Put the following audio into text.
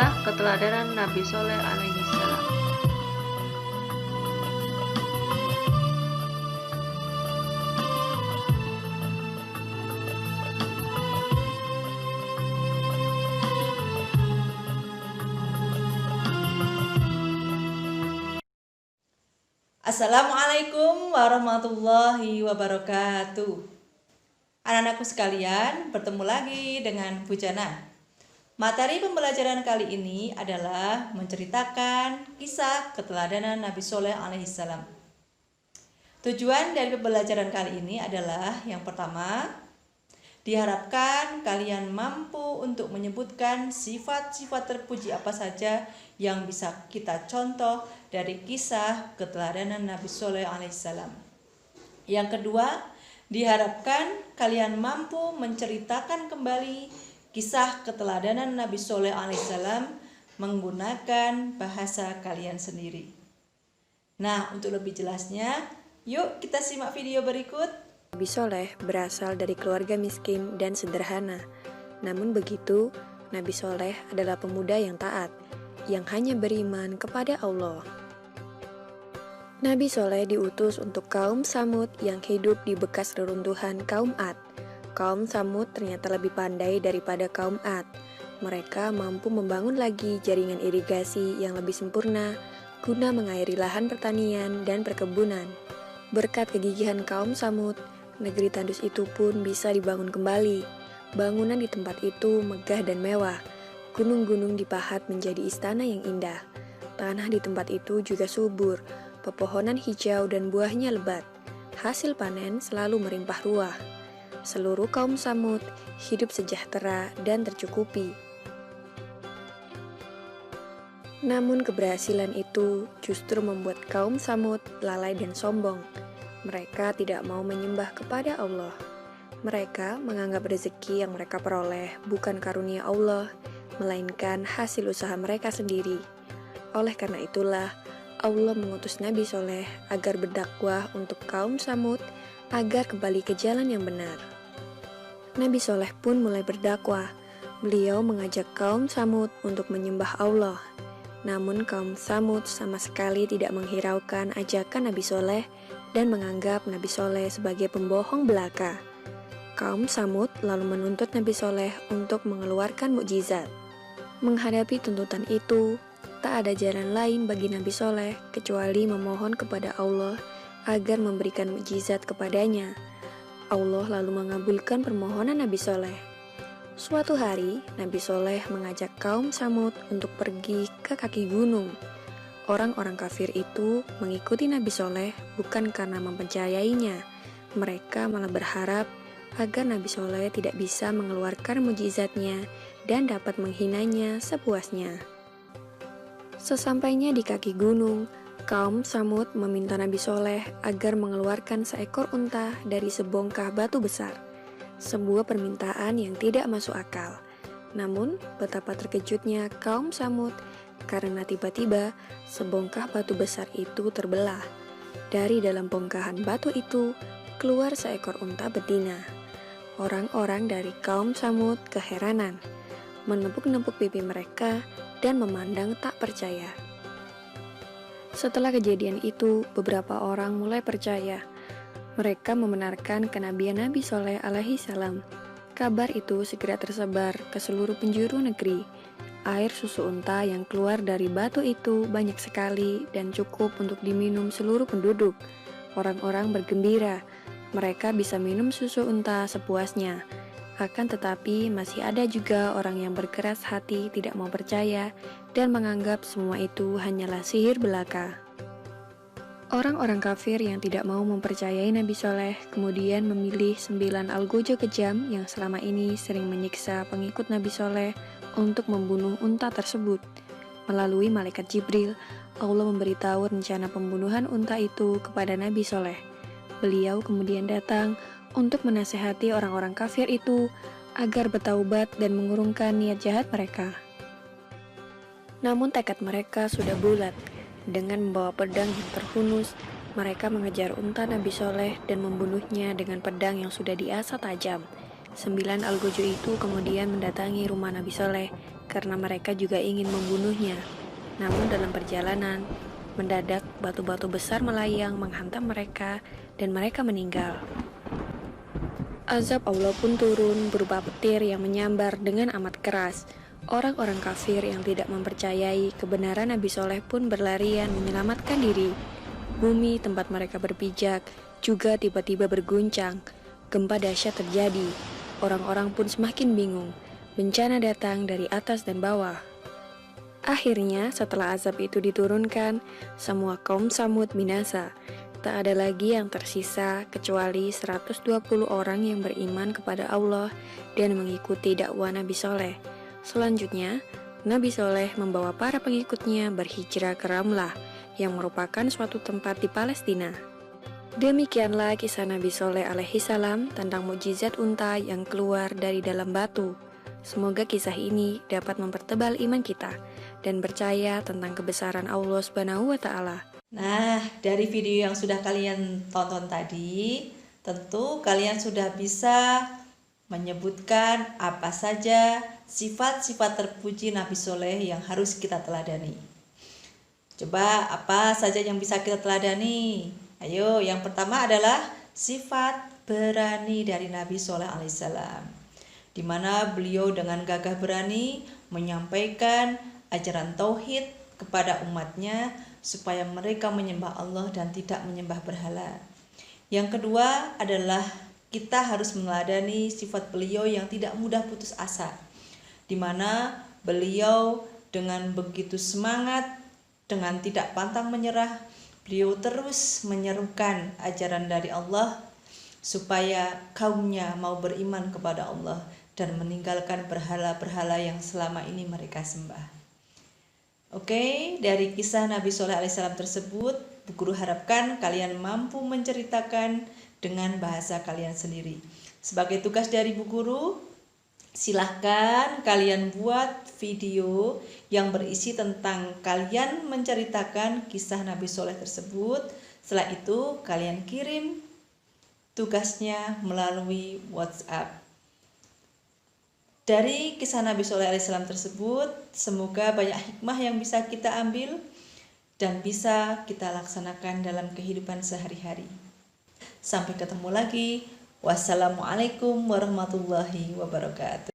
Kisah keteladanan Nabi Soleh alaihi salam. Assalamualaikum warahmatullahi wabarakatuh. Anak-anakku sekalian, bertemu lagi dengan Bu Jana. Materi pembelajaran kali ini adalah menceritakan kisah keteladanan Nabi Soleh alaihissalam. Tujuan dari pembelajaran kali ini adalah yang pertama, diharapkan kalian mampu untuk menyebutkan sifat-sifat terpuji apa saja yang bisa kita contoh dari kisah keteladanan Nabi Soleh alaihissalam. Yang kedua, diharapkan kalian mampu menceritakan kembali kisah keteladanan Nabi Soleh alaihissalam menggunakan bahasa kalian sendiri. Nah, untuk lebih jelasnya, yuk kita simak video berikut. Nabi Soleh berasal dari keluarga miskin dan sederhana. Namun begitu, Nabi Soleh adalah pemuda yang taat, yang hanya beriman kepada Allah. Nabi Soleh diutus untuk kaum Samud yang hidup di bekas reruntuhan kaum Ad. Kaum Samud ternyata lebih pandai daripada kaum Ad. Mereka mampu membangun lagi jaringan irigasi yang lebih sempurna guna mengairi lahan pertanian dan perkebunan. Berkat kegigihan kaum Samud, negeri tandus itu pun bisa dibangun kembali. Bangunan di tempat itu megah dan mewah. Gunung-gunung dipahat menjadi istana yang indah. Tanah di tempat itu juga subur. Pepohonan hijau dan buahnya lebat. Hasil panen selalu melimpah ruah. Seluruh kaum Samud hidup sejahtera dan tercukupi. Namun keberhasilan itu justru membuat kaum Samud lalai dan sombong. Mereka tidak mau menyembah kepada Allah. Mereka menganggap rezeki yang mereka peroleh bukan karunia Allah, melainkan hasil usaha mereka sendiri. Oleh karena itulah, Allah mengutus Nabi Soleh agar berdakwah untuk kaum Samud agar kembali ke jalan yang benar. Nabi Soleh pun mulai berdakwah. Beliau mengajak kaum Samud untuk menyembah Allah. Namun kaum Samud sama sekali tidak menghiraukan ajakan Nabi Soleh dan menganggap Nabi Soleh sebagai pembohong belaka. Kaum Samud lalu menuntut Nabi Soleh untuk mengeluarkan mukjizat. Menghadapi tuntutan itu, tak ada jalan lain bagi Nabi Soleh kecuali memohon kepada Allah agar memberikan mukjizat kepadanya. Allah lalu mengabulkan permohonan Nabi Soleh. Suatu hari, Nabi Soleh mengajak kaum Samud untuk pergi ke kaki gunung. Orang-orang kafir itu mengikuti Nabi Soleh bukan karena mempercayainya. Mereka malah berharap agar Nabi Soleh tidak bisa mengeluarkan mukjizatnya dan dapat menghinanya sepuasnya. Sesampainya di kaki gunung, kaum Samud meminta Nabi Soleh agar mengeluarkan seekor unta dari sebongkah batu besar. Sebuah permintaan yang tidak masuk akal. Namun, betapa terkejutnya kaum Samud karena tiba-tiba sebongkah batu besar itu terbelah. Dari dalam bongkahan batu itu, keluar seekor unta betina. Orang-orang dari kaum Samud keheranan, menepuk-nepuk pipi mereka dan memandang tak percaya. Setelah kejadian itu, beberapa orang mulai percaya. Mereka membenarkan kenabian Nabi Soleh alaihi salam. Kabar itu segera tersebar ke seluruh penjuru negeri. Air susu unta yang keluar dari batu itu banyak sekali dan cukup untuk diminum seluruh penduduk. Orang-orang bergembira. Mereka bisa minum susu unta sepuasnya. Akan tetapi masih ada juga orang yang berkeras hati tidak mau percaya dan menganggap semua itu hanyalah sihir belaka. Orang-orang kafir yang tidak mau mempercayai Nabi Soleh kemudian memilih 9 algojo kejam yang selama ini sering menyiksa pengikut Nabi Soleh untuk membunuh unta tersebut. Melalui malaikat Jibril, Allah memberitahu rencana pembunuhan unta itu kepada Nabi Soleh. Beliau kemudian datang untuk menasihati orang-orang kafir itu agar bertaubat dan mengurungkan niat jahat mereka. Namun tekad mereka sudah bulat. Dengan membawa pedang yang terhunus, mereka mengejar unta Nabi Soleh dan membunuhnya dengan pedang yang sudah diasah tajam. 9 algojo itu kemudian mendatangi rumah Nabi Soleh karena mereka juga ingin membunuhnya. Namun dalam perjalanan, mendadak batu-batu besar melayang menghantam mereka dan mereka meninggal. Azab Allah pun turun berupa petir yang menyambar dengan amat keras. Orang-orang kafir yang tidak mempercayai kebenaran Nabi Soleh pun berlarian menyelamatkan diri. Bumi tempat mereka berpijak juga tiba-tiba berguncang. Gempa dahsyat terjadi. Orang-orang pun semakin bingung. Bencana datang dari atas dan bawah. Akhirnya, setelah azab itu diturunkan, semua kaum Samud binasa. Tak ada lagi yang tersisa kecuali 120 orang yang beriman kepada Allah dan mengikuti dakwah Nabi Soleh. Selanjutnya, Nabi Soleh membawa para pengikutnya berhijrah ke Ramlah, yang merupakan suatu tempat di Palestina. Demikianlah kisah Nabi Soleh alaihissalam tentang mukjizat unta yang keluar dari dalam batu. Semoga kisah ini dapat mempertebal iman kita dan percaya tentang kebesaran Allah Subhanahu wa Ta'ala. Nah, dari video yang sudah kalian tonton tadi, tentu kalian sudah bisa menyebutkan apa saja sifat-sifat terpuji Nabi Soleh yang harus kita teladani. Coba apa saja yang bisa kita teladani? Ayo, yang pertama adalah sifat berani dari Nabi Soleh alaihissalam, di mana beliau dengan gagah berani menyampaikan ajaran tauhid kepada umatnya supaya mereka menyembah Allah dan tidak menyembah berhala. Yang kedua adalah kita harus meneladani sifat beliau yang tidak mudah putus asa, di mana beliau dengan begitu semangat, dengan tidak pantang menyerah, beliau terus menyerukan ajaran dari Allah supaya kaumnya mau beriman kepada Allah dan meninggalkan berhala-berhala yang selama ini mereka sembah. Oke, dari kisah Nabi Soleh alaihissalam tersebut, Bu Guru harapkan kalian mampu menceritakan dengan bahasa kalian sendiri. Sebagai tugas dari Bu Guru, silahkan kalian buat video yang berisi tentang kalian menceritakan kisah Nabi Soleh tersebut. Setelah itu kalian kirim tugasnya melalui WhatsApp. Dari kisah Nabi Soleh alaihissalam tersebut, semoga banyak hikmah yang bisa kita ambil dan bisa kita laksanakan dalam kehidupan sehari-hari. Sampai ketemu lagi. Wassalamualaikum warahmatullahi wabarakatuh.